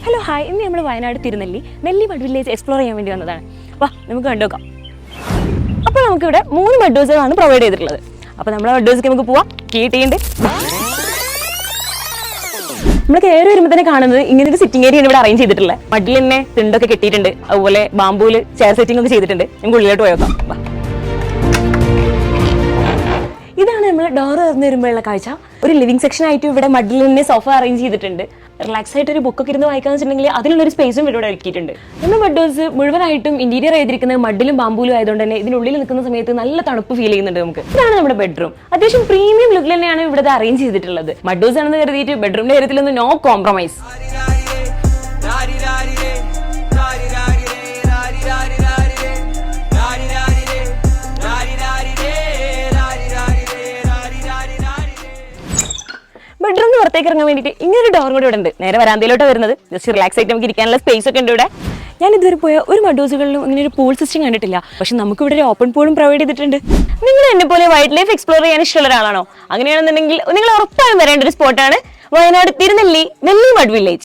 Hello hi, ഇന്ന് നമ്മൾ വയനാട് തിരുനെല്ലി നെല്ലി മഡ് വില്ലേജ് എക്സ്പ്ലോർ ചെയ്യാൻ വേണ്ടി വന്നതാണ്. വാ നമുക്ക് കണ്ടുനോക്കാം. അപ്പോൾ നമുക്കിവിടെ 3 മഡ് ഹൗസുകളാണ് പ്രൊവൈഡ് ചെയ്തിട്ടുള്ളത്. അപ്പോൾ നമ്മളെ മഡ് ഹൗസിലേക്ക് നമുക്ക് പോവാം. കീട്ടിയുണ്ട്. നമ്മൾ കയറി വരുമ്പോൾ തന്നെ കാണുന്നത് ഇങ്ങനെ ഒരു സിറ്റിംഗ് ഏരിയ ഇവിടെ അറേഞ്ച് ചെയ്തിട്ടുള്ളത്. മഡിൽ തന്നെ തിണ്ടൊക്കെ കെട്ടിയിട്ടുണ്ട്, അതുപോലെ ബാമ്പൂല് ചെയർ സെറ്റിംഗ് ഒക്കെ ചെയ്തിട്ടുണ്ട്. നമുക്ക് ഉള്ളിലോട്ട് പോയേക്കാം. ഇതാണ് നമ്മൾ ഡോർ തുറന്ന് വരുമ്പോഴുള്ള കാഴ്ച. ഒരു ലിവിംഗ് സെക്ഷൻ ആയിട്ട് ഇവിടെ മഡിൽ തന്നെ സോഫ അറേഞ്ച് ചെയ്തിട്ടുണ്ട്. റിലാക്സ് ആയിട്ട് ഒരു ബുക്കൊക്കെ ഇരുന്ന് വായിക്കാന്ന് വെച്ചിട്ടുണ്ടെങ്കിൽ അതിനുള്ളൊരു സ്പേസും ഇവിടെ ഒരുക്കിയിട്ടുണ്ട്. നമ്മുടെ മഡ് ഹൗസ് മുഴുവനായിട്ടും ഇന്റീരിയർ ചെയ്തിരിക്കുന്നത് മഡിലും ബാമ്പൂലും ആയതുകൊണ്ട് തന്നെ ഇതിനുള്ളിൽ നിൽക്കുന്ന സമയത്ത് നല്ല തണുപ്പ് ഫീൽ ചെയ്യുന്നുണ്ട് നമുക്ക്. ഇതാണ് നമ്മുടെ ബെഡ്റൂം. അത്യാവശ്യം പ്രീമിയം ലുക്കിൽ തന്നെയാണ് ഇവിടെ അറേഞ്ച് ചെയ്തിട്ടുള്ളത്. മഡ് ഹൗസ് ആണെന്ന് കരുതിയിട്ട് ബെഡ്റൂമിന്റെ കാര്യത്തിലൊന്നും നോ കോംപ്രമൈസ്. ബെഡ്റൂമിന് പുറത്തേക്ക് ഇറങ്ങാൻ വേണ്ടിയിട്ട് ഇങ്ങനൊരു ഡോർ കൂടെ ഇവിടെ ഉണ്ട്. നേരെ വരാന്തയിലോട്ട് വരുന്നത്. ജസ്റ്റ് റിലാക്സ് ആയിട്ട് നമുക്ക് ഇരിക്കാനുള്ള സ്പേസ് ഒക്കെ ഉണ്ട് ഇവിടെ. ഞാൻ ഇതുവരെ പോയ ഒരു മഡ് ഹൗസുകളിലും ഇങ്ങനെ ഒരു പൂൾ സിസ്റ്റം കണ്ടിട്ടില്ല. പക്ഷെ നമുക്ക് ഇവിടെ ഒരു ഓപ്പൺ പൂളും പ്രൊവൈഡ് ചെയ്തിട്ടുണ്ട്. നിങ്ങൾ എന്നെ പോലെ വൈൽഡ് ലൈഫ് എക്സ്പ്ലോർ ചെയ്യാൻ ഇഷ്ടമുള്ള ഒരാളാണോ? അങ്ങനെയാണെന്നുണ്ടെങ്കിൽ നിങ്ങൾ ഉറപ്പായും വരേണ്ട ഒരു സ്പോട്ടാണ് വയനാട് തിരുനെല്ലി നെല്ലി മഡ് വില്ലേജ്.